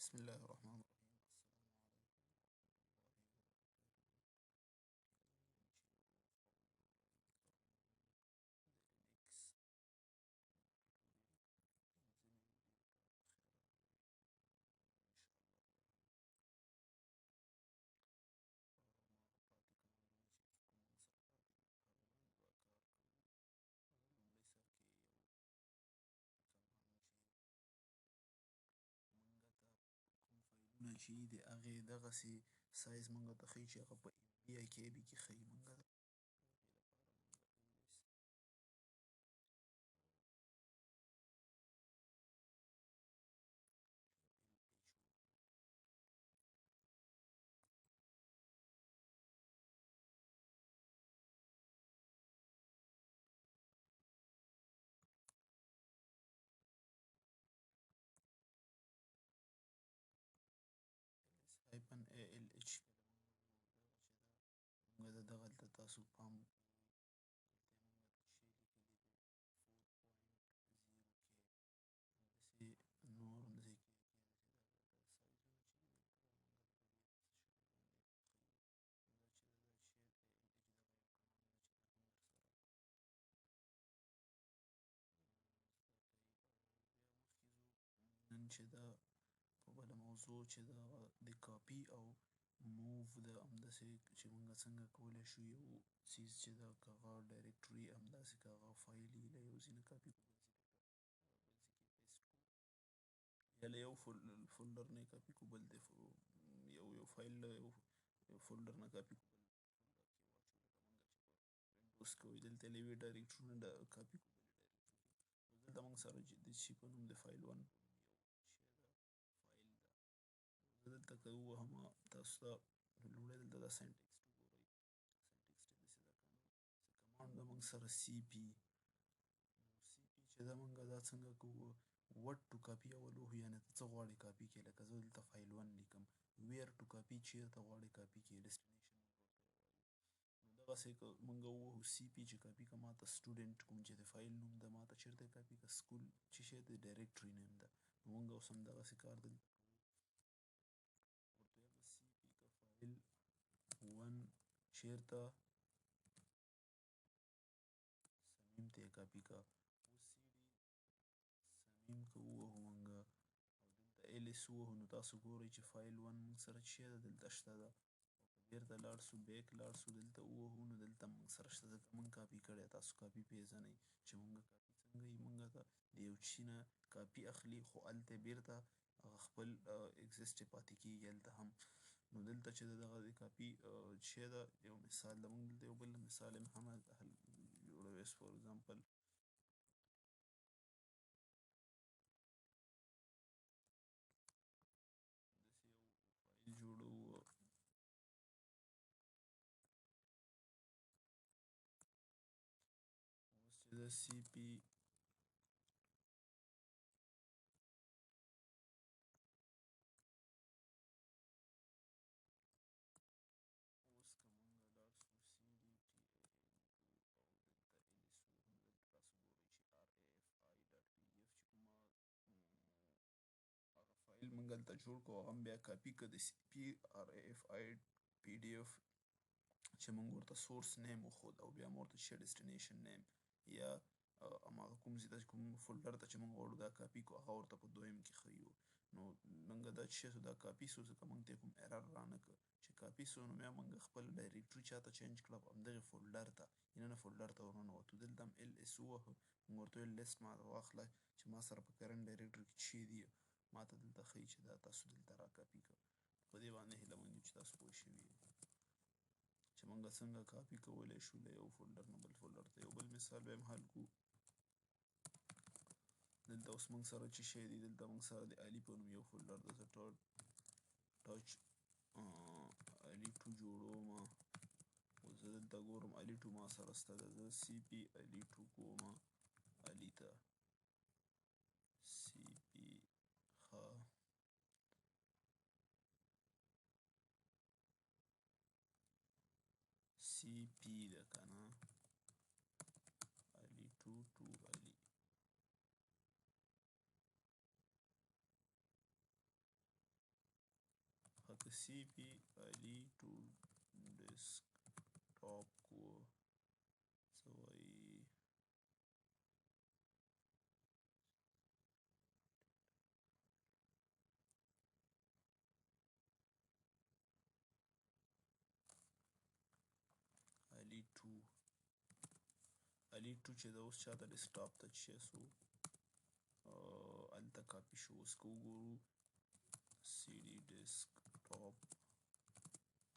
بسم الله الرحمن الرحيم. السلام عليكم ورحمة الله وبركاته. اليوم نشير قول الله محترم د لينكس توتوريال پنځمې ویډیو ته پخیر راغلئ. ان شاء الله به هم ما هغه پاتې کمانډونه چې کوم موږ سره پاتې دي په هغې باندې به کار کوو. لومړی سر کې یو کمانډ چې مونږ ته کوم فایلونه چې دي د هغې دغسې سایز مونږ ته ښیي چې هغه په ام بي یا کې بي کې ښیي مونږ ته. د هغې لپاره مونږ ls lh ووهو. ls -alh کله مونږ ووهو دغه چې ده مونږ ته دغلته تاسو پام کوئ دلته یې مونږ ته شی لیکلي دی 4.0k همداسې نور همداسې کې همداسې دا سایزونه چې دي دلته دا مونږ ته په دې داسې شکل باندې ښیي. دا چې ده دا شی lh دغه یو کمانډ ده چې دا هم درسره زده کوئ. او بیا مخکې ځو نن چې ده په بله موضوع چې ده هغه د کاپي او موو ده همداسې چې مونږ څنګه کولی شو یو څیز چې ده که هغه ډایرکټري همداسې که هغه فایل یې له یو ځای نه کاپي کړو بل ځای ته بل ځای کې پیسټ کړو یا له یو فولډر نه یې کاپي کړو بل ځای یو فایل له یو فولډر نه کاپي کړو بل فولډر کې واچوو لکه مونږ چې په وینډوز کې وایي دلته له یوې ډایرکټري نه کاپي کړو بلې ډایرکټري کې. نو دلته مونږ سره د شي په نوم د فایل 1 په نوم یو شی ده فایل ده. زه دلته که ووهم تاسو ته لومړی دلته دا سینټکسټ وګورئ. سینټکسټ یې داسې ده که نه کمانډ ده مونږ سره سی پي. نو سی پي چې ده مونږ دا څنګه کوو وټ ټو کاپي اول وهو یعنې ته څه غواړې کاپي کړې لکه زه دلته فایل 1 لیکم. ویر ټو کاپي چیرته غواړې کاپي کړې ډیسټینیشن مونږ ورته وایو. نو دغسې که مونږ ووهو سی پي چې کاپي که ماته سټوډنټ کوم چې د فایل نوم ده ماته چیرته یې کاپي که سکول چې شی د ډایرکټري نیم ده. نو مونږ اوس هم دغسې کار دلته کوو ورته وایم سی پي که فایل 1 چیرته صمیم ته یې کاپي که اوس سی ډي صمیم که ووهو مونږ او دلته ls ووهو نو تاسو ګورئ چې فایل 1 مونږ سره چې شی ده دلته شته ده او که بیرته لاړ سو بیک لاړ سو دلته ووهو نو دلته مونږ سره شته ځکه مونږ کاپي کړی تاسو کاپي پیژنئ چې مونږ کاپي څنګه وي مونږ ته د یو شي نه کاپي اخلي خو هلته یې بیرته هغه خپل اګزسټ یې پاتې کېږي هلته هم. نو دلته چې د دغه د کاپي شی ده یو مثال ده مونږ دلته یو بل مثال هم جوړوي فور اګزامپل داسې یو فایل جوړوو اوس چې د سی پي اوس که مونږ لاړ سو سی ډي ټي ای ام او دلته ls ووهو نو دلته تاسو ګورئ چې rfi.pdf چې کومه هغه فایل مونږ هلته جوړ کړو هغه هم بیا کاپي که د سی پي rfi.pdf چې مونږ ورته سورس نیم وښود او بیا مو ورته چې ډیسټینیشن نیم یا هماغه کوم ځای ته کوم فولډر ته چې مونږ غواړو دا کاپي کړو هغه ورته په دویم کې ښیو. نو مونږ دا چې شی دا کاپي سو ځکه مونږ ته یې کوم ایرر رانه کړ چې کاپي سو نو بیا مونږ خپل ډایرکټري چاته چینج کړه په همدغې فولډر ته دننه فولډر ته ورننوتو دلته هم ls ووهو مونږ ورته ویل لیست ماته واخله چې ما سره په کرنټ ډایرکټري کې څه شي دي ماته دلته ښیي چې دا تاسو دلته را کاپي کړه. په دې باندې هیله مند یم چې تاسو پوه شوي یئ چې مونږ څنګه کاپي کولی شو له یو فولډر نه بل فولډر ته. یو بل مثال بیا هم حل کړو. دلته اوس مونږ سره چې شی دی دلته مونږ سره د علي په نوم یو فولډر ده زه ټچ علي 2 جوړومه اوس زه دلته ګورم علي 2 ما سره شته ده زه سی پي علي 2 کومه علي ته سی پي ښه سی پي ده که نه علي 2 ټو علي سی پی علي ټو ډیسک ټاپ کو څه وایي علي ټو چې دا اوس چاته ډیسکټاپ ته چې سو هلته کاپي شو. اوس که وګورو سی ډي ډیسکټاپ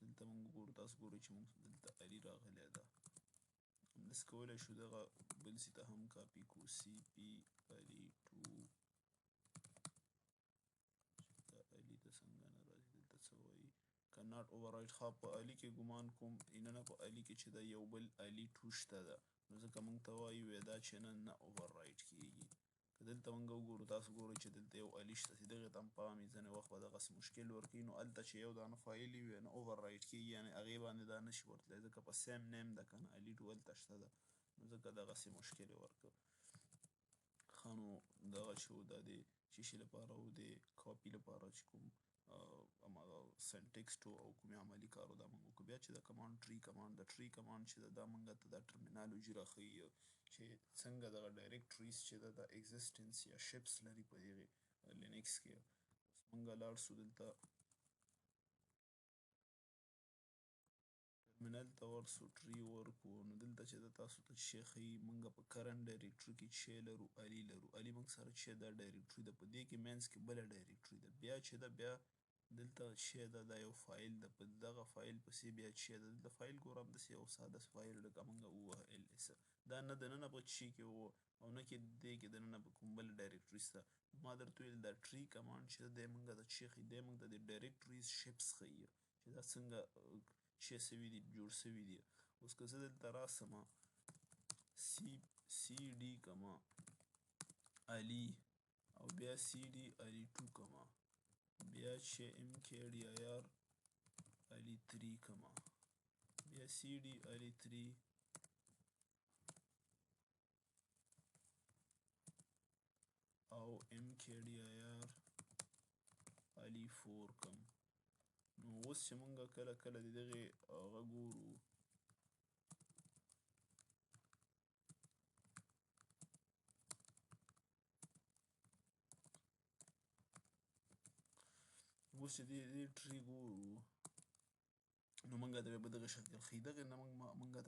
دلته موږ وګورو، تاسو ګورئ چې موږ دلته علي راغلی ده. همداسې کولی شو دغه بل ځای ته هم کاپي کړو سی پي علي ټو دا علي ته څنګه نه راځي دلته څه وایي cannot override. ښه په علي کې ګمان کوم نه په علي کې چې دا یو بل علي ټو شته ده، نو ځکه موږ ته وایي دا چې نه override کېږي. که دلته موږ وګورو تاسو ګورئ چې دلته یو علي شته چې دغې ته هم پام وي، ځینې وخت به دغسې مشکل ورکوي. نو هلته چې یو دانه فایل وي نه override کېږي، یعنې هغې باندې دا نشي ورتلی ځکه په سیم نیم ده که نه علي ټو هلته شته ده، نو ځکه دغسې مشکل یې ورکړ. ښه نو دغه چې و دا د چې شي لپاره و د کاپي لپاره چې کوم هماغه سنټکسټ او کومې عملي کار و دا موږ وکړو. بیا چې د کمانډ ټري کمانډ د ټري کمانډ چې ده دا موږ ته دا ټرمینالوجي راښیي چې څنګه دغه ډایرکټریز چې ده دا اګزسټنس یا شپس لري په دغې لینکس کې. اوس موږ لاړ سو دلته ټرمینل ته ورسو ټري ورکړو، نو دلته چې ده تاسو ته شی ښیي موږ په کرنټ ډایرکټري کې چې لرو علي لرو. علي موږ سره چې دا ډایرکټري ده، په دې کې منځ کې بله ډایرکټري ده. بیا چې ده بیا دلته چې ده دا یو فایل ده، په دغه فایل پسې بیا چې ده دلته فایل ګوره همداسې یو ساده فایل لکه موږ ووهه LS دا نه دننه په چې کې و او نه کې دې کې دننه په کوم بل ډایرکټري شته. ما درته ویل دا ټري کمانډ چې دی موږ ته چې ښیي دی موږ ته د ډایرکټریز شپس ښیي چې دا څنګه چې سوي دي جوړ سوي دي. اوس که زه دلته راسمه سی ډي کما علي او بیا سی ډي علي ټو کما بیا چې MKDIR علي 3 کما بیا سی ډي علي 3 او MKDIR علي 4 کم. نو اوس چې مونږ کله کله د دغې هغه ګورو اوس چې دې ټري ګورو نو موږ ته بیا په دغه شکل ښیي. دغې نه موږ ته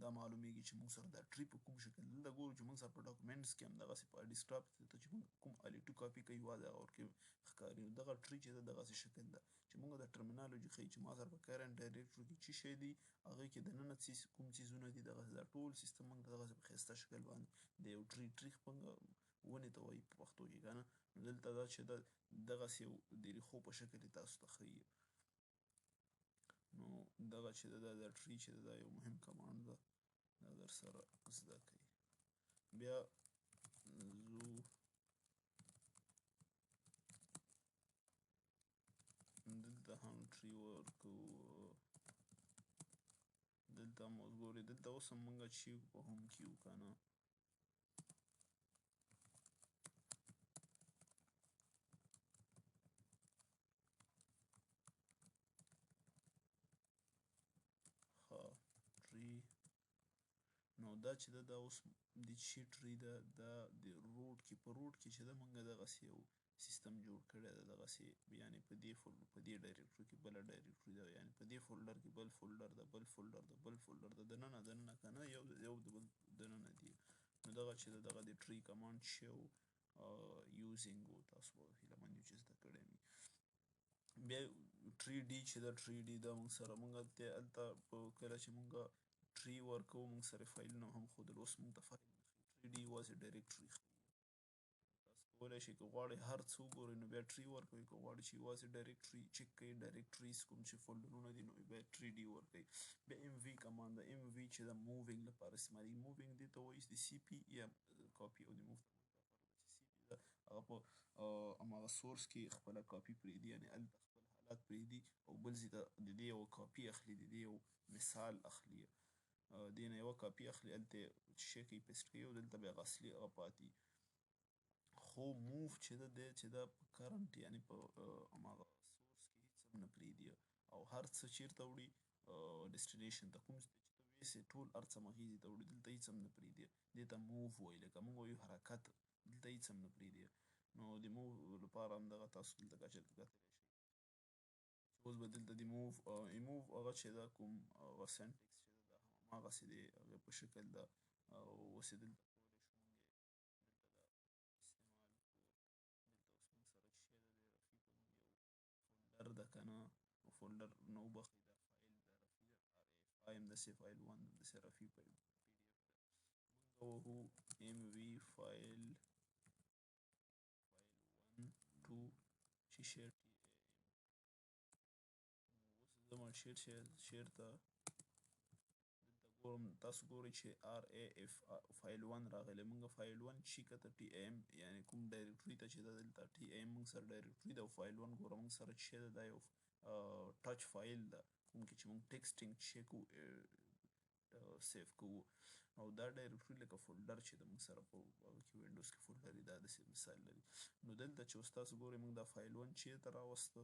دا معلومیږي چې موږ سره دا ټري په کوم شکل دلته ګورو چې موږ سره په ډاکومنټس کې همدغسې په ډیسکټاپ ته چې موږ کوم علي ټو کاپي کوي یوازې هغه ورکې ښکاري. نو دغه ټري چې ده دغسې شکل ده چې موږ ته ټرمینالوجي ښیي چې ما سره په کرنټ ډایرکټري کې چې شی دي هغې کې دننه کوم څیزونه دي دغسې دا ټول سیسټم موږ ته دغسې په ښایسته شکل باندې د یو ټري ونې ته وایي په پښتو کې که نه. نو دلته دا چې ده دغسې یو د ریښو په شکل یې تاسو ته ښیي. نو دغه چې ده دا ټري چې ده دا یو مهم کمانډ ده دا در سره زده کوي. بیا ځو دلته هم ټري ورکوو، دلته هم اوس ګورئ دلته اوس هم موږ چې په هم کې یو که نه ټري. نو دا چې ده دا اوس د چې ټري ده دا د روټ کې په روټ کې چې ده موږ دغسې یو سیستم جوړ کړی ده دغسې یعنې په دې ډایرکټري کې بله ډایرکټري ده یعنې په دې فولډر کې بل فولډر ده بل فولډر ده بل فولډر ده دننه که نه یو د بل دننه دي. نو دغه چې ده دغه د ټري کمانډ چې و یوزینګ و تاسو به هیله مند یو چې زده کړی وي. بیا ټري ډي چې ده ټري ډي دا موږ سره موږ هلته کله چې موږ ټري ورکوو موږ سره فایلونه هم ښودل. اوس موږ ته فایل نه ښیي ټري ډي یوازې ډایرکټري ښیي. تاسو کولی شئ که غواړئ هر څه وګورئ نو بیا ټري ورکوئ، که غواړئ چې یوازې ډایرکټري چک کړئ ډایرکټریز کوم چې فولډرونه دي نو بیا ټري ډي ورکوئ. بیا MV کمانډ ده MV چې ده مووینګ لپاره استعمالېږي. مووینګ دې ته وایي د سی پي یا کاپي او د موو ته فرق ده چې سی پي ده هغه په هماغه سورس کې خپله کاپي پرېږدي یعنې هلته خپل حالات پرېږدي او بل ځای ته د دې یوه کاپي اخلي د دې یو مثال اخلي دې نه یوه کاپي اخلي هلته یې شی کوي پیسټ کوي او دلته بیا هغه اصلي هغه پاتې وي. خو موو چې ده دی چې ده په کرنټ یعنې په هماغه سورس کې هېڅ هم نه پرېږدي او هر څه چېرته وړي ډیسټینیشن ته کوم چې ته ویسې ټول هر څه مخې ته وړي دلته هېڅ هم نه پرېږدي دې ته موو وایي لکه موږ وایو حرکت دلته هېڅ هم نه پرېږدي نو د موو لپاره همدغه تاسو دلته چېرته کتلی شئ اوس به دلته د موو هغه چې ده کوم هغه سینټکس چې ده دا هم هماغسې دی هغې په شکل ده او اوس یې دلته کولی شو موږ دلته دا استعمال کړو دلته اوس موږ سره چې شی ده د رفي په نوم یو فولډر ده که نه فولډر نه وبخښئ دا فایل ده رفي RAFI همداسې فایل 1 همداسې رفي PDF ده موږ وهو MV فایل 1 2 چې شیر اوس زه مارشیټ شیر ته دلته ګورم تاسو ګورئ چې RAF فایل 1 راغلی موږ فایل 1 چې کته TIM یعنې کوم ډایرکټري ته چې ده دلته TIM موږ سره ډایرکټري ده او فایل 1 ګوره موږ سره چې شی ده دا یو ټچ فایل ده کوم کې چې موږ ټکسټینګ شی کوو سیف کوو او دا ډایرکټري لکه فولډر چې د موږ سره په هغه کې وینډوز کې فولډر وي دا داسې مثال لري نو دلته چې اوس تاسو ګورئ موږ دا فایل 1 چېرته راوسته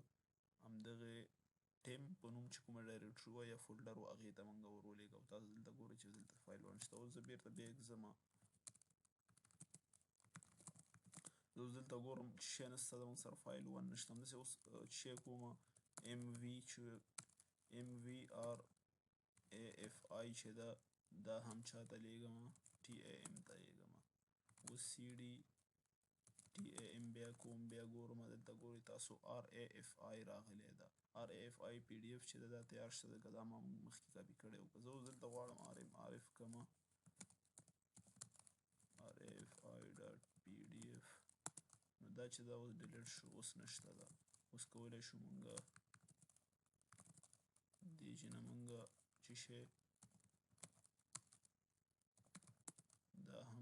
همدغې ټیم په نوم چې کومه ډایرکټري وه یا فولډر وه هغې ته موږ ورولېږه او تاسو دلته ګورئ چې دلته فایل 1 شته اوس زه بېرته بیک ځمه زه اوس دلته ګورم چې شی نشته ده موږ سره فایل 1 نشته همداسې اوس چې شی کومه MV چې MVRAFI چې ده دا هم چاته لېږمه TIM ته لېږمه اوس CD TIM بیا کوم بیا ګورم دلته ګورئ تاسو RAFI راغلی ده RAFI PDF چې ده دا تیار شته ده که دا ما مخکې کاپي کړی و که زه اوس دلته غواړم RF کړمه RAFI.PDF نو دا چې دا اوس ډیلیټ شو اوس نشته ده اوس کولی شو مونږ دې چې نه مونږ چې شی دا هم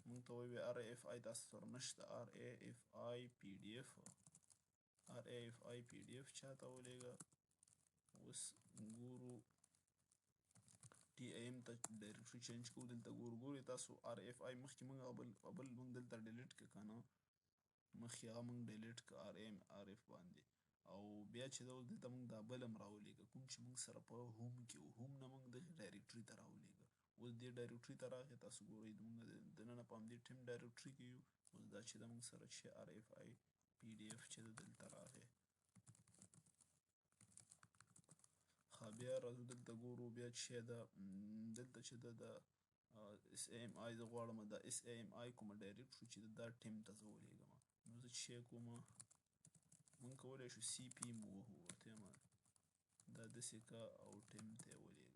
مونږ ته وایي RAFI تاسو سره نشته RAFI PDF چاته ولېږه اوس ګورو TIM ته ډایرکټري چینج کوو دلته ګورئ تاسو RAFI مخکې موږ بل موږ دلته ډیلیټ کړه که نه مخکې هغه موږ ډیلیټ کړه RF باندې او بیا چې ده اوس دلته موږ دا بل هم راولېږه کوم چې موږ سره په هوم کې و هوم نه موږ دغې ډایرکټري ته راولېږه اوس دې ډایرکټري ته راغی تاسو ګورئ موږ دننه په همدې ټیم ډایرکټري کې یو اوس دا چې ده موږ سره چې RFI PDF چې ده دلته راغی بیا راځو دلته ګورو بیا چې شی ده دلته چې ده د SAMI زه غواړم دا SAMI کومه ډایرکټري چې ده دا ټیم ته زه ولېږمه نو زه چې شی کومه موږ کولی شو CP مو وهو ورته یم دا داسې که او ټیم ته یې ولېږه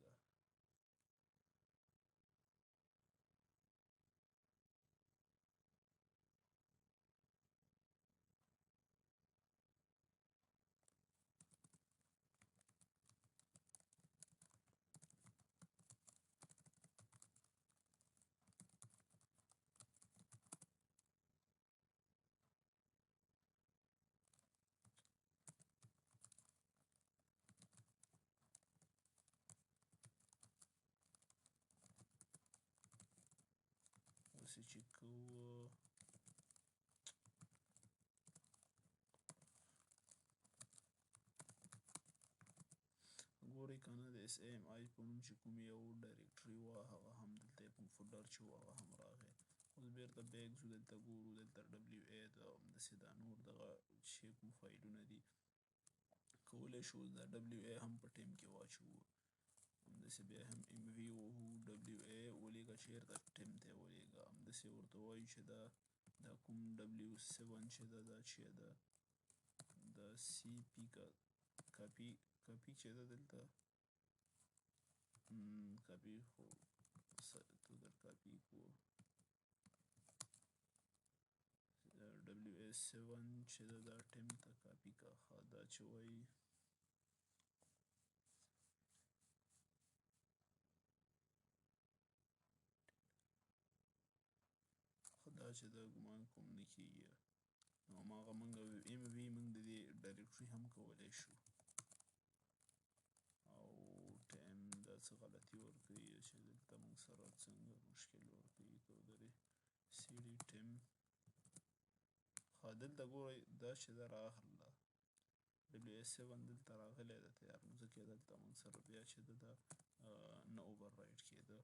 اوس یې چې کوو ګورئ که نه د SAMI په نوم چې کوم یو ډایرکټري وه هغه هم دلته کوم فولډر چې و هغه هم راغی اوس بېرته بیک ځو دلته ګورو دلته WA ده همداسې دا نور دغه چې کوم فایلونه دي کولی شو دا WA هم په ټیم کې واچوو همداسې بیا هم MV وهو WA ولېږه چېرته ټیم ته یې ولېږه همداسې ورته وایو چې دا کوم W7 چې ده دا چې ده دا CP کاپي چې ده دلته کاپي خو تو در کاپي کو WA7 چې ده دا ټیم ته کاپي که دا چې وایي دا چې ده ګمان کوم نه کېږي نو هماغه موږ MV موږ د دې ډایرکټري هم کولی شو او ټایم دا څه غلطي ورکوي چې دلته موږ سره څنګه مشکل ورکوي که ودرې CD ټیم دلته ګورئ دا چې ده راغله WS7 دلته راغلی ده تیار نو ځکه یې دلته موږ سره بیا چې ده دا نه اوور رایټ کېده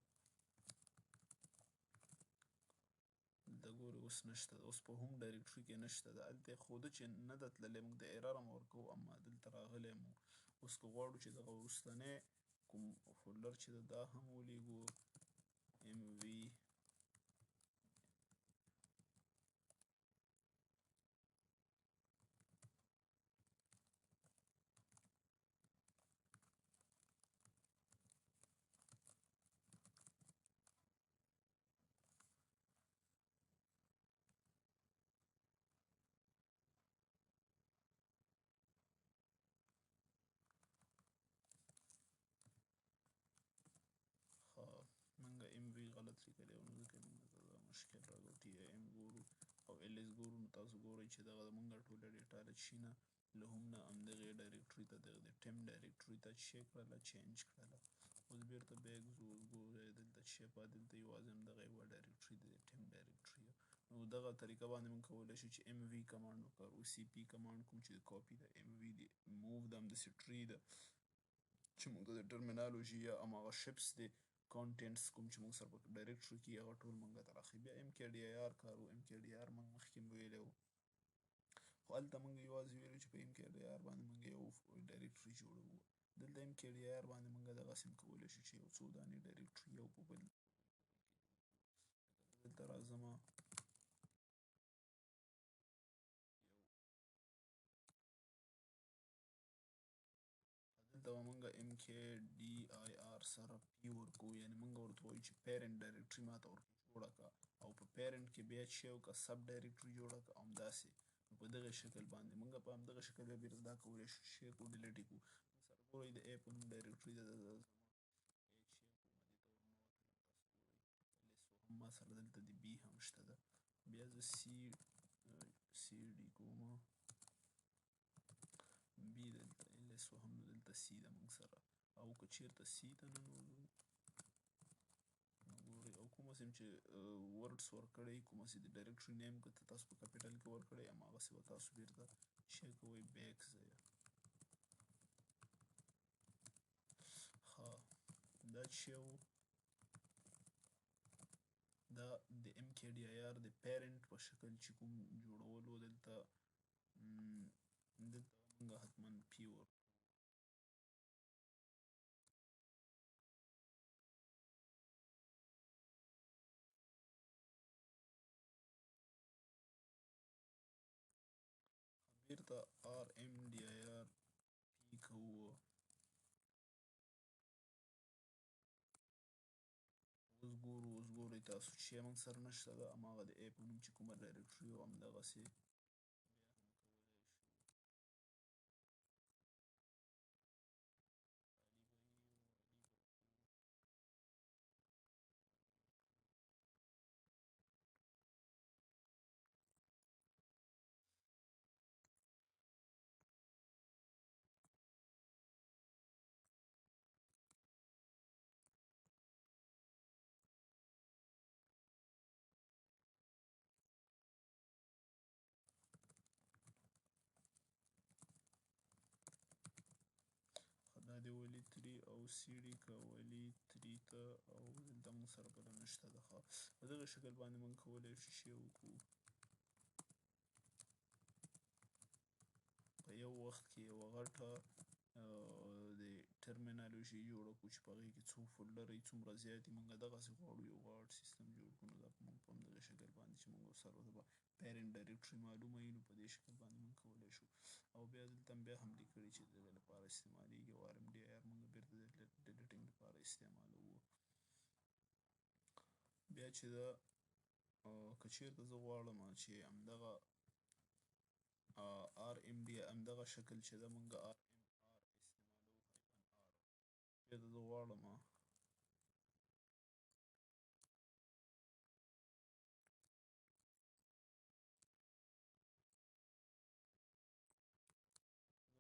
دلته ګورئ اوس نشته ده اوس په هوم ډایرکټري کې نشته ده هلته یې ښوده چې نه ده تللی موږ د ایرر هم ورکوو اما دلته راغلی مو اوس که غواړو چې دغه وروستنی کوم فولډر چې ده دا هم ولیږو MV منګه MV غلط لیکلی و نو ځکه یې موږ ته دا مشکل راغی TIM ګورو او LS ګورو نو تاسو ګورئ چې دغه موږ ټوله ډیټا له چي نه له هوم نه همدغې ډایرکټري ته دغه د ټیم ډایرکټري ته چی کړله چینج کړله اوس بیرته بیک ځو اوس ګورئ دلته چې پاتې دلته یوازې همدغه یوه ډایرکټري ده د ټیم ډایرکټري نو دغه طریقه باندې موږ کولی شو چې MV کمانډ وکاروو CP کمانډ کوم چې کاپي د MV دی موو د همداسې ټري ده چې موږ ته د ټرمینالوژي یا هماغه شپس دی کانټینټس کوم چې موږ سره په ډایرکټري کې هغه ټول موږ ته راښيي بیا MKDIR کاروو MKDIR موږ مخکې ویلی وو خو هلته موږ یوازې ویلو چې په MKDIR باندې موږ یو ډایرکټري جوړوو دلته MKDIR باندې موږ دغسې هم کولی شو چې یو څو دانې ډایرکټري یو په بل دلته راځمه دلته به موږ MKDIR سره P ورکوو یعنې موږ ورته وایو چې پیرنټ ډایرکټري ماته ورته جوړه کړه او په پیرنټ کې بیا چې وکړه سب ډایرکټري جوړه کړه همداسې نو په دغه شکل باندې موږ په همدغه شکل بیا بیرته دا کولی شو چې شی کړو ډیلیټ یې کړو سره ګورئ د A په نوم ډایرکټري ده ما سره دلته د B هم شته ده بیا زه CD کومه B دلته LS وهم نو دلته C ده موږ سره او که چیرته C ته ننوځو نو ګورئ او کوم هسې چې ورډس ورکړی کوم هسې د ډایرکټري نیم که تاسو په کیپیټل کې ورکړی هماغسې به تاسو بیرته شی کوئ بیک ځئ ښه دا چې و دا د MKDIR د پیرنټ په شکل چې کوم جوړولو دلته موږ حتما P ورکړو بیرته RMDIR P کوو اوس ګورئ تاسو چې موږ سره نشته ده هماغه د A په نوم چې کومه ډایرکټري وه همدغسې دا د ولي 3 او CD که ولي 3 ته او دلته موږ سره بله نشته ده ښه په دغه شکل باندې موږ کولی شو شی وکړو په یو وخت کې یوه غټه د ټرمینالوژي جوړه کړو چې په هغې کې څو فولډره وي څومره زیات وي موږ دغسې غواړو یو غټ سیستم جوړ کړو نو دا موږ په همدغه شکل باندې چې موږ ورسره به پیرنټ ډایرکټري معلومه وي نو په دې شکل باندې موږ کولی شو او بیا دلته هم بیا هم لیکلي چې د دغې لپاره استعمالیږي او RMDIR موږ بیرته د ډیلیټینګ لپاره استعمالوو بیا چې ده که چیرته زه غواړم چې همدغه RMDIR همدغه شکل چې ده موږ RMR استعمالوو -R بیا زه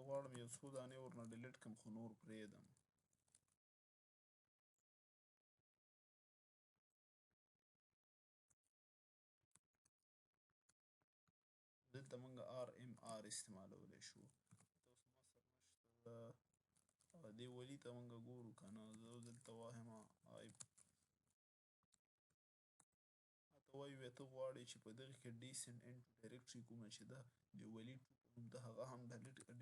غواړم یو څو دانې ورنه ډیلیټ کړم خو نور پرېږدم دلته موږ RMR استعمالولی شو. اوس ما سره نشته دې ولي ته موږ ګورو که نه. زه دلته وایم ته وایي ته غواړې چې په دغې کې ډیسنټ انټو ډایرکټري کومه چې ده د ولي 2 په نوم ده هغه هم ډیلیټ کړه.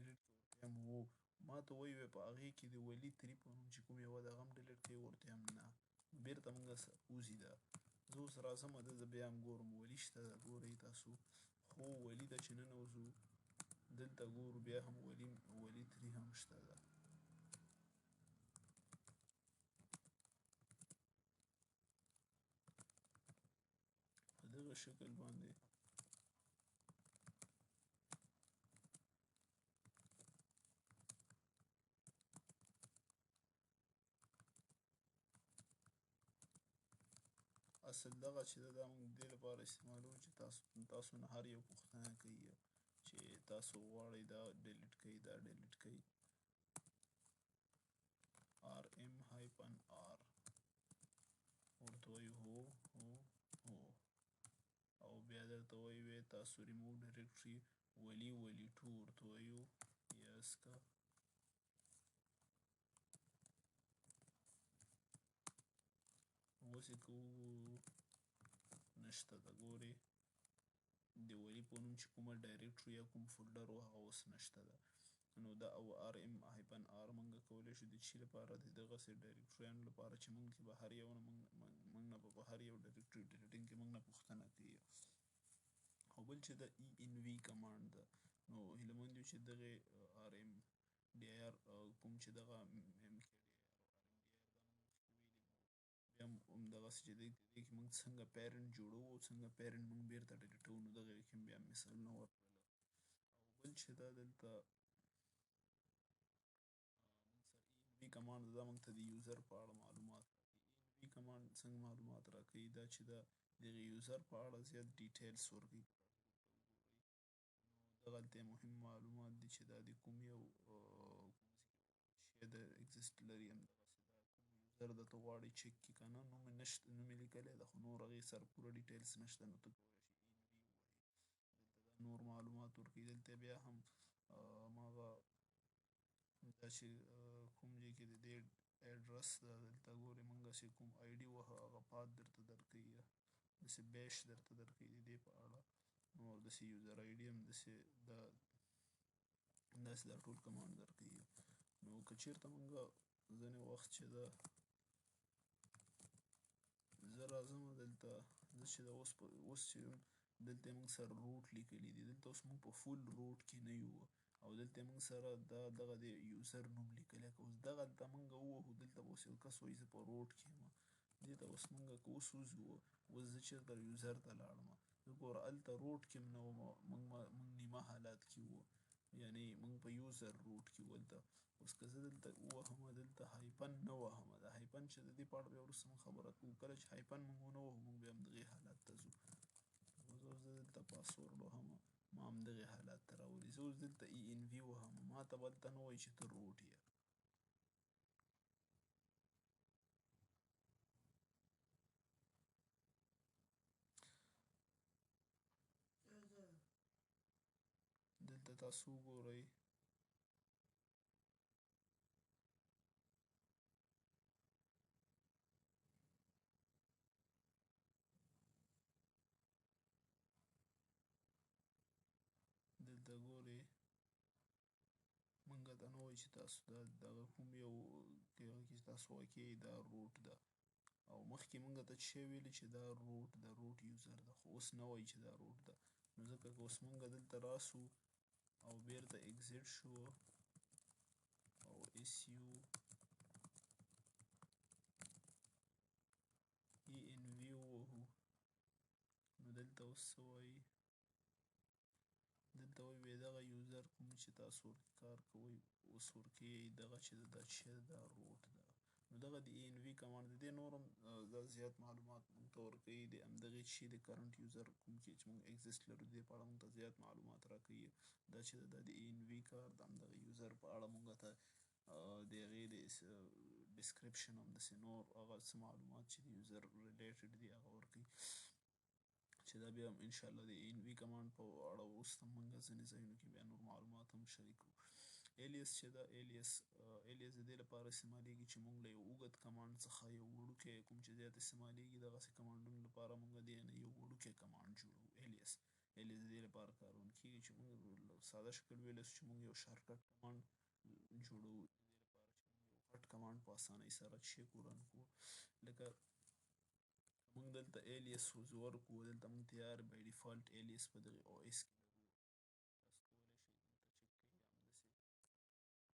ورته وایم هو. ما ته وایي په هغې کې د ولي 3 په نوم چې کوم یوه ده هغه هم ډیلیټ کړې. ورته وایم نه. بېرته موږ وځي ده. زه اوس راځمه زه بیا هم ګورم ولي شته ده. ګورئ تاسو خو ولي ته چې ننوځو دلته ګورو بیا هم ولي 3 هم شته ده. په دغه شکل باندې اصل دغه چې ده دا موږ دې لپاره استعمالوو چې تاسو نه هر یو پوښتنه کوي چې تاسو غواړئ دا ډیلیټ کړئ دا ډیلیټ کړئ. RM-R ورته وایو هو هو هو او بیا درته وایي تاسو ریموو ډایرکټري ولي 2 ورته وایو یس که. اوس یې که وګورو نشته ده. ګورئ د ولي په نوم چې کومه ډایرکټري یا کوم فولډر و هغه اوس نشته ده. نو دا او RM-R موږ کولی شو د چي لپاره د دغسې ډایرکټریانو لپاره چې موږ به هر یو نه موږ نه به په هر یو ډایرکټري ډیلیټینګ کې موږ نه پوښتنه کوي. او بل چې د ENV کمانډ ده نو هیله مند یو چې دغې RMDIR کوم چې دغه بیا هم همدغسې چې دې کې موږ څنګه پیرنټ جوړوو او څنګه پیرنټ موږ بیرته ډیلیټوو نو دغې کې بیا مثالونه ورکړل. او بل چې دا دلته ENV کمانډ دا موږ ته د یوزر په اړه معلومات راکوي. ENV کمانډ څنګه معلومات راکوي دا چې دا دغې یوزر په اړه زیات ډیټیلز ورکوي. دغلته مهم معلومات دي چې دا د کوم یو شی د اگزسټ لري همدغسې دا کوم یوزر ده ته غواړې چک کړي که نه نوم یې نشته نوم یې لیکلی ده خو نور هغې سره پوره ډیټیلز نشته نو ته کولی شې ENV ووایې. دلته دا نور معلومات ورکوي. دلته بیا هم هماغه دا چې کوم ځای کې د دې اډرس ده دلته ګورئ موږ چې کوم آی ډي وه هغه پات درته درکوي داسې بیش درته درکوي د دې په اړه نو داسې یوزر آی ډي هم داسې دا ټول کمانډ درکوي. نو که چېرته موږ ځینې وخت چې ده زه راځمه دلته زه چې ده اوس چې دلته یې موږ سره روټ لیکلي دي دلته اوس موږ په فول روټ کې نه یو او دلته موږ سره دغه د یوزر نوم لیکلی که اوس دغلته موږ ووهو دلته به اوس یو کس وایي زه په روټ کې یم دې ته اوس موږ که اوس وځو اوس زه چېرته یوزر ته لاړم زه ګوره هلته روټ کې هم نه وم موږ نیمه حالت کې وو یعنې موږ په یوزر روټ کې وو هلته. اوس که زه دلته ووهمه دلته هایپن نه وهمه دا هایپن چې د دې په اړه بیا وروسته موږ خبره کوو کله چې هایپن موږ ونه وهو موږ بیا همدغې حالت ته ځو. زه دلته پاسورډ وهمه ما همدغې حالت ته راولي. زه اوس دلته ENV وهمه ما ته به هلته نه وایي چې ته روټ یې. دلته تاسو وګورئ دلته ګورئ موږ ته نه وایي چې تاسو دغه کوم یو هغه کې تاسو واقع دا روټ ده او مخکې موږ ته څه شی ویلي چې دا روټ ده روټ یوزر ده خو اوس نه وایي چې دا روټ ده. نو ځکه که اوس موږ دلته راسو او بیرته اگزیټ شو او SU ENV ووهو نو دلته اوس څه وایي دلته وایي دغه یوزر کوم چې تاسو ورکې کار کوئ اوس ورکې دغه چې ده دا څه شی ده دا روټ ده. نو دغه د ENV کمانډ د دې نور هم دا زیات معلومات موږ ته ورکوي د همدغې شي د کرنټ یوزر کوم چې موږ اگزسټ لرو د دې په اړه موږ ته زیات معلومات راکوي. دا چې دا د ENV کار د همدغه یوزر په اړه موږ ته د هغې د ډسکرپشن همداسې نور هغه څه معلومات چې د یوزر ریلیټډ دي هغه ورکوي چې دا بیا هم انشاءالله د ENV کمانډ په اړه وروسته موږ ځینې ځایونو کې بیا نور معلومات هم شریکو. الیس چې ده الیس د دې لپاره استعمالیږي چې موږ له یو اوږد کمانډ څخه یو وړوکی کوم چې زیات استعمالیږي دغسې کمانډونو لپاره موږ د دې نه یو وړوکی کمانډ جوړوو. الیس د دې لپاره کارول کېږي چې موږ ساده شکل ویلی سو چې موږ یو شارټکټ کمانډ جوړوو د دې لپاره چې موږ یو غټ کمانډ په اسانۍ سره چې کو رن کړو. لکه موږ دلته الیس ورکړو دلته موږ تیار بای ډیفالټ الیس په دغې او ایس کې لرو. تاسو کولی شئ دلته چک کړئ همداسې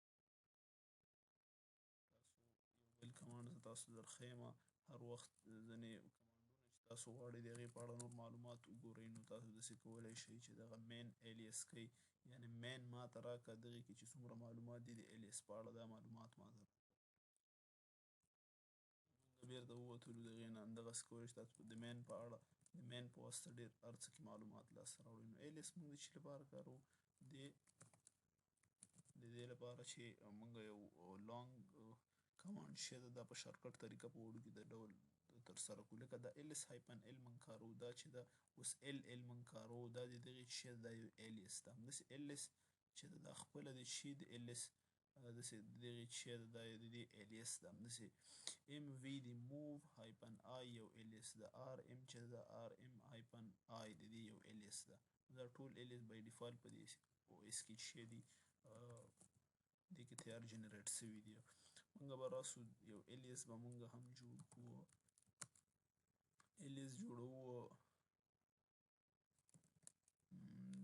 تاسو یو بل کمانډ زه تاسو درښیمه هر وخت ځینې کمانډونه چې تاسو غواړئ د هغې په اړه نور معلومات وګورئ نو تاسو داسې کولی شئ چې دغه مین الیس کوئ یعنې مین ماته راکړه دغې کې چې څومره معلومات دي د الیس په اړه دا معلومات ماته راکړه. موږ بیرته ووتلو د هغې نه همدغسې کولی شئ تاسو د مین په اړه د مین په واسطه ډېر هر څه کې معلومات لاسته راوړئ. نو الیس موږ د چي لپاره کاروو د دې لپاره چې موږ یو لانګ کمانډ چې ده دا په شارټکټ طریقه په وړوکي د ډول ترسره کړو. لکه دا ایلس هایپن ال موږ کاروو دا چې ده اوس ال موږ کاروو دا د دغې چې ده دا یو الیس ده. همداسې الیس چې ده دا خپله د چې د الیس داسې د دغې چې ده دا د دې الیس ده. همداسې ام وي د موو هایپن آی یو الیس ده. آر ام چې ده آر ام هایپن آی د دې یو الیس ده. دا ټول الیس بای ډیفالټ په دې او ایس کې چې دي دې کې تیار جنریټ سوي دي. موږ به راسو یو الیس به موږ هم جوړ کړو. الیس جوړوو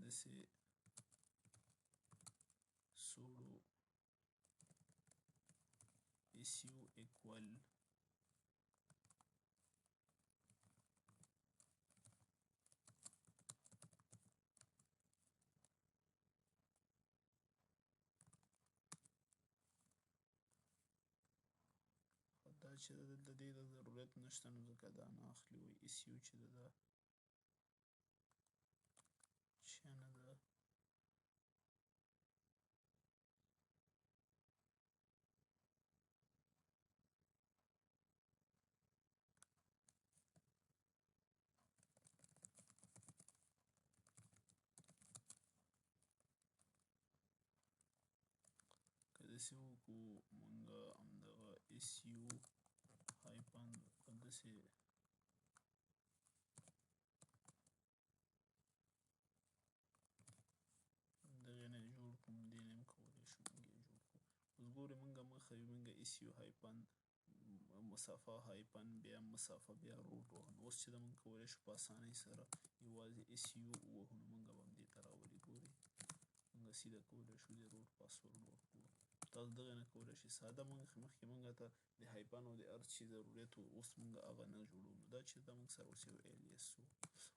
داسې سوډو ایس یو ایکول دا چې ده دلته دې ته ضرورت نشته نو ځکه دا نه اخلي وایي ایس یو چې ده دا ښه نه ده. که داسې وکړو موږ همدغه ایس یو هایپن همداسې دغې نه یې جوړ کړو دې نه هم کولی شو موږ یې جوړ کړو. اوس ګورئ موږ مخه وي موږ ایس یو هایپن مسافه هایپن بیا مسافه بیا روټ وهو. نو اوس چې ده موږ کولی شو په اسانۍ سره یوازې ایس یو ووهو نو موږ به هم دې ته راولي. ګورئ موږ سیده کولی شو د روټ پاسورډ ورکړو. تاسو دغې نه کولی شئ ساده مخکې موږ ته د هایپن او د هر شي ضرورت و اوس موږ هغه نه جوړوو. نو دا چې ده موږ سره اوس یو الیس و.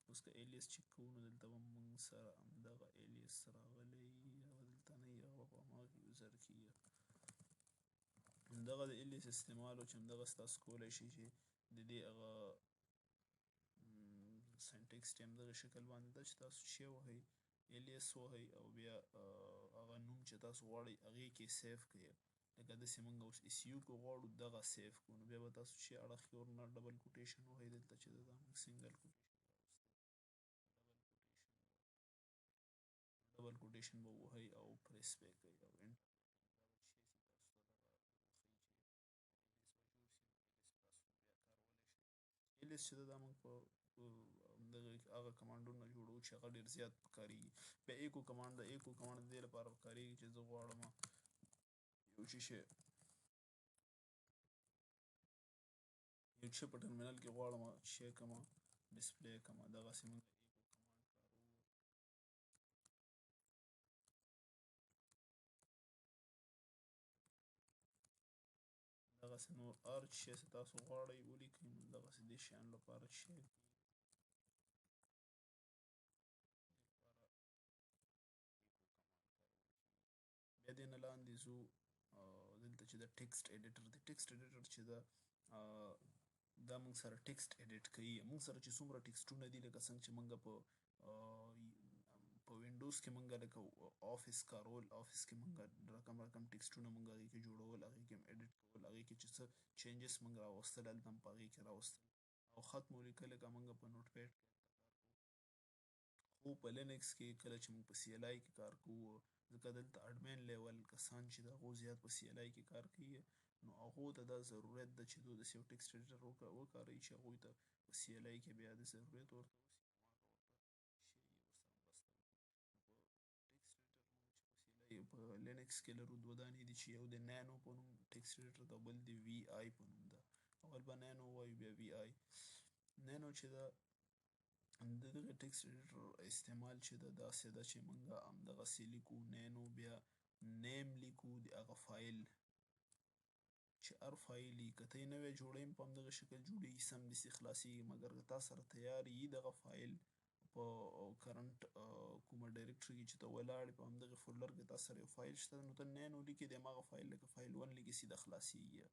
اوس که الیس چک کوو نو دلته به موږ سره همدغه الیس راغلی هغه دلته نه وي هغه په هماغه یوزر کې وي. همدغه د الیس استعمال و چې همدغسې تاسو کولی شئ چې د دې هغه سینټکس چې همدغه شکل باندې ده چې تاسو چې وهئ الیس وهئ او بیا هغه نوم چې تاسو غواړئ هغې کې سیف کړئ. لکه داسې موږ اوس ایس یو که غواړو دغه سیف کړو نو بیا به تاسو چې اړخ کې ورنه ډبل کوټیشن وهئ دلته چې ده دا موږ سنګل کوټیشن ډبل کوټیشن به ووهئ او پریس به یې کړئ او انټر دا به چې سي تاسو ته دغه وښیي چې الیس به جوړ سي نو الیس تاسو بیا کارولی شئ. الیس چې ده دا موږ په دغه هغه کمانډونو نه جوړوو چې هغه ډېر زیات پکارېږي. بیا ایکو کمانډ د ایکو کمانډ د دې لپاره پکارېږي چې زه غواړم یو څه شی یو څه په ټرمینل کې غواړم شی کړمه ډسپلی کړمه دغسې موږ ایکو کمانډ کاروو. دغسې نور هر شی چې تاسو غواړئ ولیکئ نو دغسې دې شیانو لپاره چې بیا دې نه لاندې ځو دلته چې د ټکسټ ایډیټر دی. ټکسټ ایډیټر چې ده دا موږ سره ټکسټ ایډیټ کوي. موږ سره چې څومره ټکسټونه دي لکه څنګه چې موږ په وینډوز کې موږ لکه آفس کارول آفس کې موږ رقم ټکسټونه موږ هغې کې جوړول هغې کې ایډیټ کول هغې کې چې څه چینجز موږ راوستل هلته هم په هغې کې راوستل او خط مو لیکل لکه موږ په نوټ پیډ کې خو په لینکس کې کله چې موږ په سی ال آی کې کار کوو، ځکه دلته اډمین لیول کسان چې د هغو زیات په سی ال آی کې کار کوي، نو هغو ته دا ضرورت ده چې دوی داسې یو ټکسټ ایډیټر وکاروي چې هغوی ته په سی ال آی کې بیا د ضرورت ورته وشي، نو هغه ورته شي ورسره مرسته وکړي. نو په ټکسټ ایډیټر موږ چې په سی ال آی په لینکس کې لرو دوه دانې دي، چې یو د نانو په نوم ټکسټ ایډیټر ده، بل د وی آی په نوم ده. اول به نانو وایو بیا وی آی. نانو چې ده د دغه ټکسټ ایډیټر استعمال چې ده داسې ده چې موږ همدغسې لیکو نانو، بیا نیم لیکو د هغه فایل، چې هر فایل یې که ته یې نوی جوړوي په همدغه شکل جوړېږي، سمدستي خلاصېږي. مګر که تا سره تیار یي دغه فایل په کرنټ کومه ډایرکټري کې چې ته ولاړ یې، په همدغه فولډر کې تا سره یو فایل شته، نو ته نانو لیکې د هماغه فایل لکه فایل 1 لیکې سیده خلاصېږي.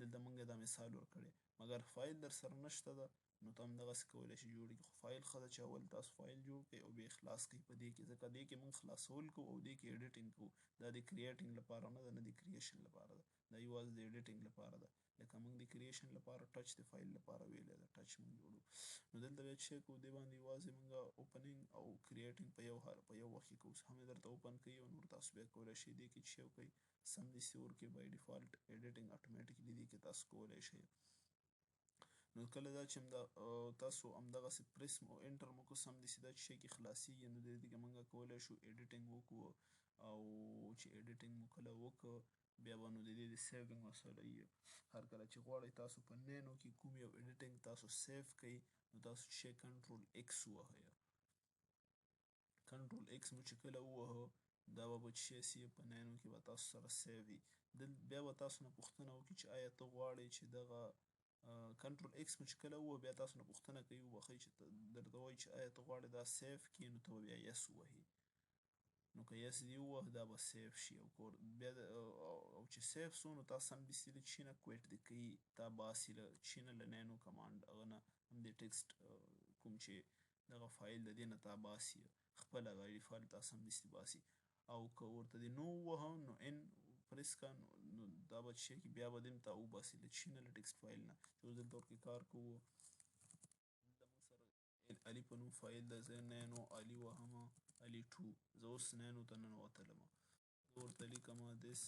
دلته موږ دا مثال ورکړی. مګر فایل در سره نشته ده، نو ته همدغسې کولی شې جوړ کړي. خو فایل ښه ده چې اول تاسو فایل جوړ کړئ او بیا یې خلاص کړئ په دې کې، ځکه دې کې موږ خلاصول کوو او دې کې ایډیټینګ کوو. دا د کریټینګ لپاره نه ده، نه د کریشن لپاره ده، دا یوازې د ایډیټینګ لپاره ده. لکه موږ د کریشن لپاره ټچ د فایل لپاره ویلی ده، ټچ موږ جوړو. نو دلته بیا چې کوو دې باندې یوازې موږ اوپنینګ او کریټینګ په یو وخت کې کوو. هم یې درته اوپن کوي او نور تاسو بیا کولی شئ دې کې چې وکړئ سمدستي ورکړئ بای ډیفالټ ایډیټینګ اټومیټیکلی دې کې تاسو کولی شئ. نو کله دا چې تاسو همدغسې پریس او انټر مو کړو، سمدستي دا چې کې خلاصېږي، نو دې کې موږ کولی شو ایډیټینګ وکړو. او چې ایډیټینګ مو کله وکړ، بیا به نو د دې د سیوینګ مسله وي. هر کله چې غواړئ تاسو په نینو کې کوم یو ایډیټینګ تاسو سیو کړئ، نو تاسو چې کنټرول ایکس ووهئ. کنټرول ایکس مو چې کله ووهه، دا به چې سي په نینو کې به تاسو سره سیو وي. بیا به تاسو نه پوښتنه وکړي چې آیا ته غواړې چې دغه کنټرول ایکس مو چې کله ووهه، بیا تاسو نه پوښتنه کوي وبخئ چې درته وایي چې آیا ته غواړې دا سیو کړي، نو ته به بیا یس ووهې. نو که یس دې ووهه دا به سیو شي. بیا او چې سیو سو، نو تا سمدستي له چی نه کویټ دې کوي، تا باسي له چی نه، له نینو کمانډ هغه نه همدې ټکسټ کوم چې دغه فایل د دې نه تا باسي، خپله بای ډیفالټ تا سمدستي باسي. او که ورته دې نو ووهه، نو ان پریس کا، نو دا به چې بیا به دې هم تا وباسي له چی نه، له ټکسټ فایل نه. چې اوس دلته ورکې کار کوو، دلته موږ سره علي په نوم فایل ده، زه نینو علي وهمه، علي 2. زه اوس نینو ته ننوتلمه، زه ورته لیکمه this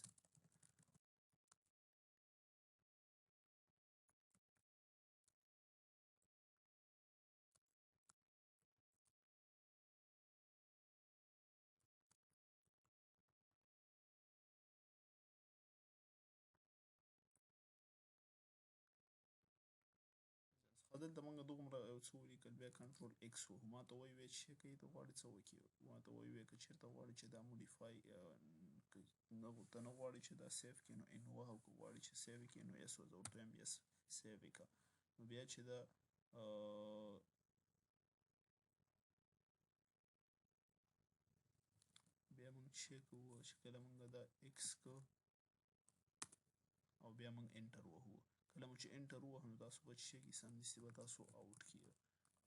دلته موږ دومره یو څه ولیکل. بیا کنټرول ایکس وهو، ما ته وایي چې کوي ته غواړې څه وکړي. ما ته وایي که چېرته غواړې چې دا موډیفای ته نه غواړې چې دا سیو کړې، نو ان ووهه، او که غواړې چې سیو یې کړې نو یس وهه. زه ورته وایم یس سیو یې کړه. نو بیا چې دا بیا موږ چې کوو، چې کله موږ دا ایکس کو او بیا موږ انټر وهو، کله مو چې انټر ووهه، نو تاسو به چې کړي سمدستي به تاسو آوټ کړي.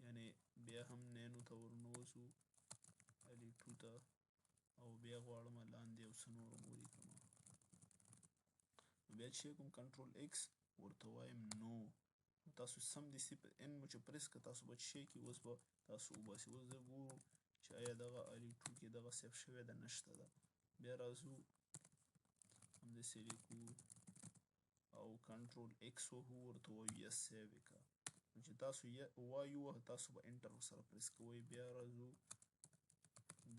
یعنې بیا هم نینو ته ورننوځو، علي 2 ته، او بیا غواړمه لاندې یو څه نور هم ولیکمه. نو بیا چې کوم کنټرول ایکس ورته وایم نو، تاسو سمدستي په ان مو چې پریس کړه، تاسو به چې کړي اوس به تاسو وباسي. اوس زه ګورو چې آیا دغه علي 2 کې دغه سیف شوې ده، نشته ده. بیا راځو همداسې لیکو او کنټرول ایکس وهو، ورته وایو یس سیو یې کړه. نو چې تاسو وایو وهه، تاسو به انټر ورسره پریس کوئ. بیا راځو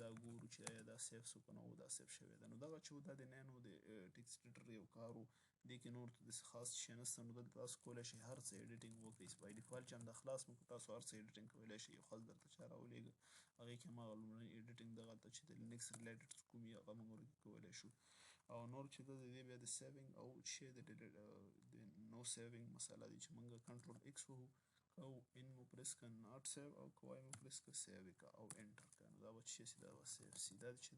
دا ګورو چې آیا دا سیف سو که نه، دا سیف شوې ده. نو دغه چې دا د نینو د ټکسټ ایډیټر یو کار و. دې کې نور داسې خاص شی نشته. نو دلته تاسو کولی شئ هر څه ایډیټینګ وکړئ. بای ډیفالټ چې همدا خلاص مو کړو، تاسو هر څه ایډیټینګ کولی شئ. یو خط درته چا راولېږه، هغې کې هماغه لومړنی ایډیټینګ دغلته چې د لینکس ریلیټډ کوم وي هغه موږ ورکې کولی شو. او نور چې ده د دې بیا د سیوینګ او چې د نو سیوینګ مسله دي، چې موږ کنټرول ایکس وهو او ان مو پریس کړه ناټ سیو، او که وای مو پریس کړه سیو یې کړه او انټر کړه. نو دا به چې سي دا به سیو سي. دا چې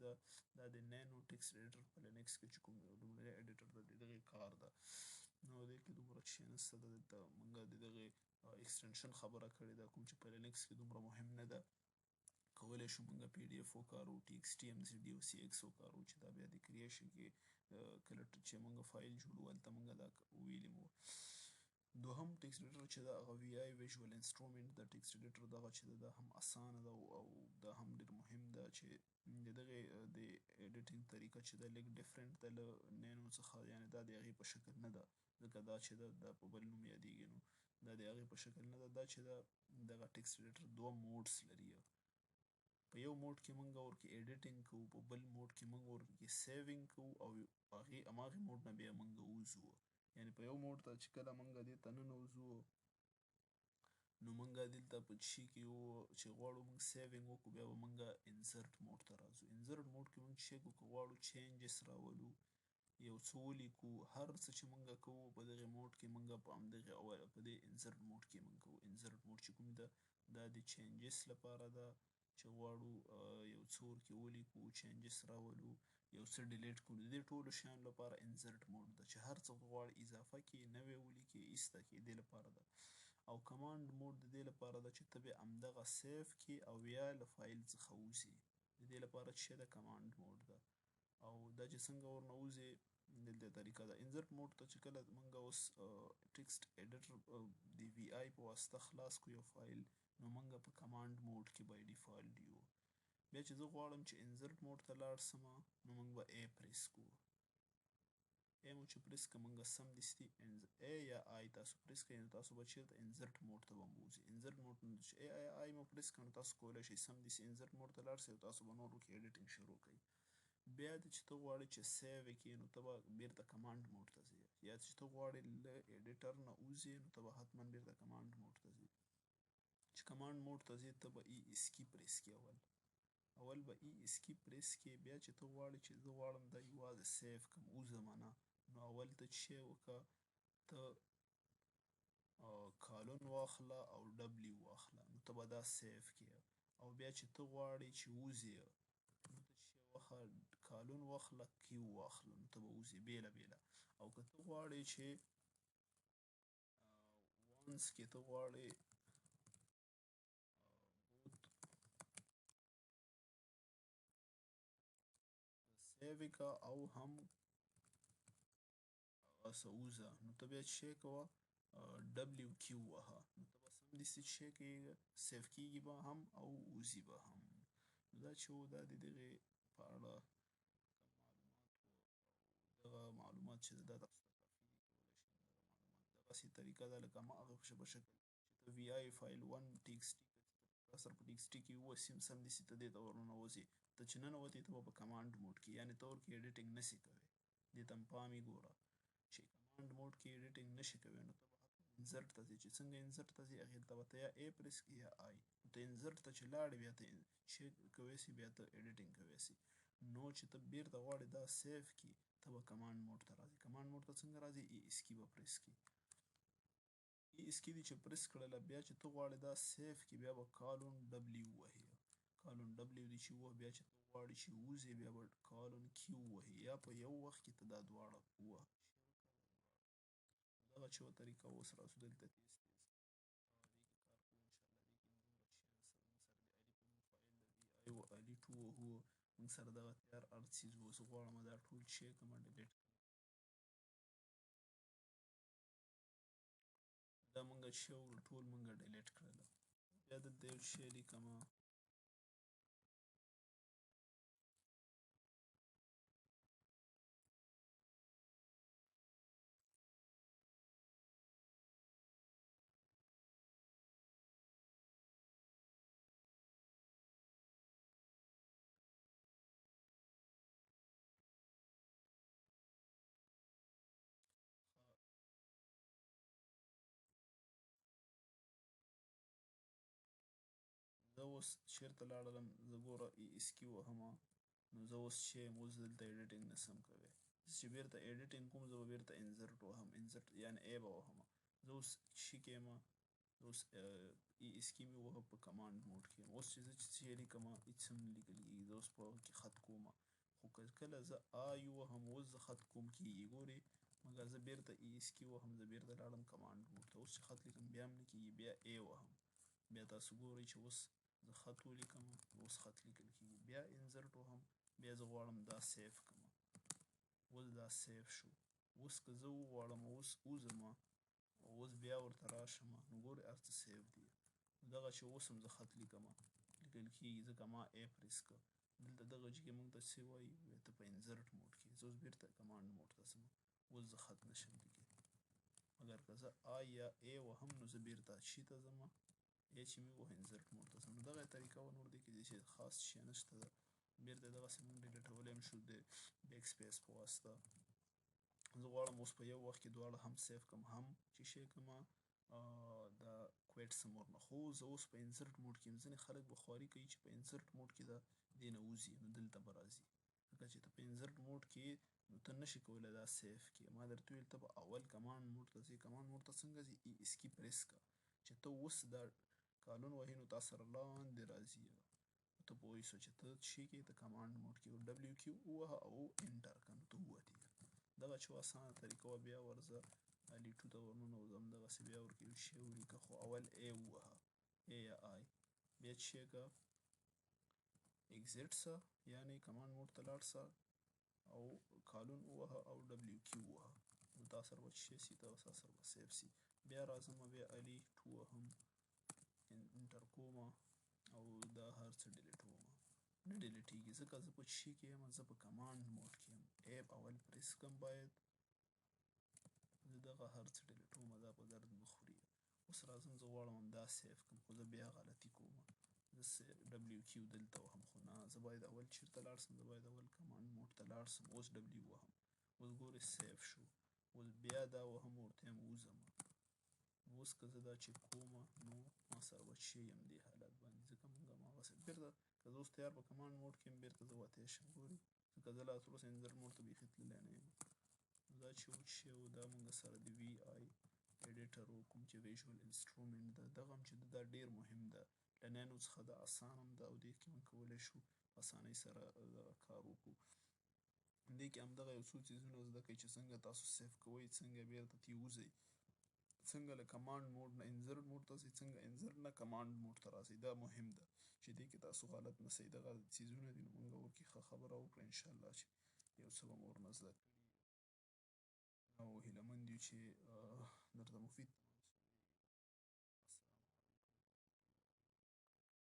دا د نینو ټکسټ ایډیټر په لینکس کې چې کوم لومړنی ایډیټر ده، د دغې کار ده. نو دې کې دومره شی نشته ده. دلته موږ د دغې ایکسټنشن خبره کړې ده، کوم چې په لینکس کې دومره مهم نه ده. کولی شو موږ پی ډي اف وکاروو، ټي ایکس ټي همداسې ډي او سی ایکس وکاروو، چې دا بیا د کریشن کې کله چې موږ فایل جوړوو هلته موږ دا ویلي مو. دوهم ټکسټ ایډیټر چې ده هغه وی آی ویژوال انسټرومنټ د ټکسټ ایډیټر دغه چې ده هم اسانه ده او دا هم ډېر مهم ده چې د دغې د ایډیټینګ طریقه چې ده لږ ډفرنټ ده له نینو څخه، یعنې دا د هغې په شکل نه ده، ځکه دا چې ده دا په بل نوم یادیږي، نو دا د هغې په شکل نه ده. دا چې ده دغه ټکسټ ایډیټر دوه موډس لري. په یو موډ کې موږ ورکې ایډیټینګ کوو، په بل موډ کې موږ ورکې سیوینګ کوو او هماغې موډ نه بیا موږ وځو. یعنې په یو موډ ته چې کله موږ دې ته ننوځو نو موږ دلته په شي کې چې غواړو موږ سیوینګ وکړو، بیا به موږ انسرټ موډ ته راځو. انسرټ موډ کې موږ چې که غواړو چینجز راولو، یو څه ولیکو، هر څه چې موږ کوو په دغې موډ کې موږ په همدغې په دې انسرټ موډ کې موږ کوو. انسرټ موډ چې کوم ده دا د چینجز لپاره ده، چې غواړو یو څه ورکې ولیکو، چینجز راولو، یو څه ډیلیټ کړو، د دې ټولو شیانو لپاره انسرټ موډ ده، چې هر څه غواړې اضافه کړې، نوی ولیکې، ایسته کړې، دې لپاره ده. او کمانډ موډ د دې لپاره ده چې ته بیا همدغه سیف کړې او بیا له فایل څخه وځې، د دې لپاره چې ده کمانډ موډ ده. او دا چې څنګه ورنه وځې د دې طریقه ده. انسرټ موډ ته چې کله موږ اوس ټکسټ ایډیټر د وی آی په واسطه خلاص کړو یو فایل، نو موږ په کمانډ موډ کې بای ډیفالټ یو. بیا چې زه غواړم چې انسرټ موډ ته لاړ سمه، نو موږ به ای پریس کوو. ای مو چې پریس کړه موږ سمدستي ای یا آی تاسو پریس کړئ، نو تاسو به چېرته انسرټ موډ ته به مو وځي. انسرټ موډ چې آی مو پریس کړه، نو تاسو کولی شئ سمدستي انسرټ موډ ته لاړ شئ او تاسو به نور ورکې ایډیټینګ شروع کړئ. بیا دې چې ته غواړې چې سیو یې کړې، نو ته به بیرته کمانډ موډ ته ځې، یا چې ته غواړې له ایډیټر نه وځې، نو ته به حتما بیرته کمانډ موډ ته ځې. چې کمانډ موډ ته ځې، ته به ای اسکي پریس کړې. اول به ای اسکي پریس کړې، بیا چې ته غواړې چې زه غواړم دا یوازې سیو کړم، وځمه نه، نو اول ته چې شی وکړه، ته کالون واخله او ډبلیو واخله، نو ته به دا سیو کړې. او بیا چې ته غواړې چې وځې، نو ته چې شی واخله، کالون واخله، کیو واخله، نو ته به وځې بیله بیله. او که ته غواړې چې وانس کې ته غواړې سیو یې کړه او هم هغسې وځه، نو ته بیا چې شی کوه ډبلیو کیو وهه، نو ته به سمدستي چې شی کړې سیو کېږي به هم او وځي به هم. نو دا چې و دا د دغې په اړه دغه معلومات چې دا تاسو ته کافي دي، کولی شئ دغه معلومات دغسې طریقه ده لکه هماغه په شکل چې ته وی آی فایل 1 ټي ایکس ټي سره په ټي ایکس ټي کې ووسي، سمدستي ته دې ته ورننوځې. ته چې ننوتې ته به په کمانډ موډ کې، یعنې ته ورکې ایډیټینګ نسې کولی. دې ته هم پام یې ګوره چې کمانډ موډ کې ایډیټینګ نشې کولی، نو ته به حتما انسرټ ته ځې. چې څنګه انسرټ ته ځې، هغې ته به ته یا ای پریس کړې یا آی. نو ته انسرټ ته چې لاړې، بیا ته شی کوی سې، بیا ته ایډیټینګ کوی سې. نو چې ته بیرته غواړې دا سیو کړې، ته به کمانډ موډ ته راځې. کمانډ موډ ته څنګه راځې، ای اسکي به پریس کړې. ای اسکي دې چې پریس کړله، بیا چې ته غواړې دا سیو کړې، بیا به کالون ډبلیو وهې. کالون ډبلیو دې چې ووهه، بیا چې ته غواړې چې وځې، بیا به کالون کیو وهې، یا په یو وخت کې ته دا دواړه ووهه. دغه چې وه طریقه اوس راسو دلته تیز تیز دې کې کار کوو انشاءالله. دې کې موږ دومره شیان موږ سره د علي په نوم فایل د وی آی و علي 2 وهو، موږ سره دغه تیار هر څیز و. زه غواړم دا ټول شی کړمه ډیلیټ کړم. دا موږ چې ټول موږ ډیلیټ کړله. بیا دلته یو شی لیکمه، زه اوس چېرته لاړلم، زه ګوره ای اسکي وهمه، نو زه اوس چې یم، اوس دلته ایډیټینګ نسم کوی. زه چې بیرته ایډیټینګ کوم، زه به بیرته انسرټ وهم، انسرټ یعنې ای به وهمه. زه اوس شي کې یمه، اوس ای اسکي مې ووهه، په کمانډ موډ کې یم. اوس چې زه څه لیکمه، هېڅ هم نه لیکل کېږي. زه اوس په هغه کې خط کومه، خو که کله زه آی ووهم، اوس زه خط کوم کېږي، ګورې. مګر زه بیرته ای اسکي وهم، زه بیرته لاړم کمانډ موډ ته. اوس چې خط لیکم بیا هم نه کېږي، بیا ای وهم. بیا تاسو ګورئ چې اوس زه خط ولیکم، اوس خط لیکل کېږي. بیا انسرټ وهم، بیا زه غواړم دا سیو کړمه. اوس دا سیو شو. اوس که زه وغواړم اوس وځمه، اوس بیا ورته راشم نو ګورئ هر څه سیف دي. دغه چې اوس هم زه خط لیکم لیکل کېږي ځکه ما ای پریس کړ. دلته دغه جګې موږ ته څه وایي ته په انزرټ موډ کې زه اوس بېرته کمانډ موډ ته ځم. اوس زه خط نشم لیکلی مګر که زه آی یا ای وهم نو زه بېرته چي ته ځم ای چې مې ووهه انزرټ موډ ته ځم. نو دغه طریقه وه نور دې کې داسې خاص شی نشته ده. بېرته دغسې موږ ډیلیټولی هم شو د بیک سپیس په واسطه. زه غواړم اوس په یو وخت کې دواړه هم سیف کړم هم چې شی کړمه د کویټ سمور نه. خو زه اوس په انزرټ موډ کې یم. ځینې خلک به خواري کوي چې په انزرټ موډ کې ده دې نه وځي نو دلته به راځي. ځکه چې ته په انزرټ موډ کې نو ته نشي کولی دا سیف کړې. ما درته وویل ته به اول کمانډ موډ ته ځې. کمانډ موډ ته څنګه ځې ای اس کی پریس کړه چې ته اوس دا کالون وهې نو تا سره لاندې راځي. ته پوه شوې چې ته چی کې ته کمانډ موډ کې ډبلیو کیو ووهه او انټر کړه نو ته ووتې. دغه چې اسانه طریقه وه. بیا ورځه لیټو ته ورننوځه همدغسې بیا ورکې یو شی ولیکه خو اول ای ووهه ای یا آی. بیا چې شی کړه اگزیټ سه یعنې کمانډ موډ ته لاړ سه او کالون ووهه او ډبلیو کیو ووهه نو تا سره به شی سي تا سره به سیف سي. بیا راځم بیا الي ټو وهم انټر کومه او دا هر څه ډیلیټومه. نه ډیلیټېږي ځکه زه په شي کې یم زه په کمانډ موډ کې یم. ای اول پریس کړم باید زه دغه هر څه ډیلیټومه دا په درد نه خوري. اوس راځم زه غواړم همدا سیف کړم خو زه بیا غلطي کومه. زه ډبلیو کیو دلته وهم خو نه زه باید اول چېرته لاړ سم. زه باید اول کمانډ موډ ته لاړ سم. اوس ډبلیو وهم اوس ګورئ سیف شو. اوس بیا دا وهم ورته وایم وځم. اوس که زه دا چک کومه نو ما سره به شی همدې حالت باندې ځکه موږ هماغسې بېرته که زه اوس تیار په کمانډ موډ کې یم بېرته زه وتی شم. ګورئ ځکه زه لا تر اوسه انزرټ موډ ته بیخي تللی نه یم. دا چې وچ شی و دا موږ سره د وي آی ایډیټر و کوم چې ویژوال انسټرومنټ ده دغه هم چې ده دا ډېر مهم ده. له نینو څخه دا اسان هم ده او دې کې موږ کولی شو په اسانۍ سره دغه کار وکړو. دې کې همدغه یو څو څیزونه زده کړئ چې څنګه تاسو سیف کوئ څنګه بېرته ترې وځئ څنګه له کمانډ موډ نه انزرټ موډ ته ځئ څنګه انزرټ نه کمانډ موډ ته راځئ. دا مهم ده چې دې کې تاسو غلط نه سئ. دغه څیزونه دي نو موږ ورکې ښه خبره وکړه انشاءالله چې یو څه به مو ورنه زده کړي او هیله مند یو چې درته مفید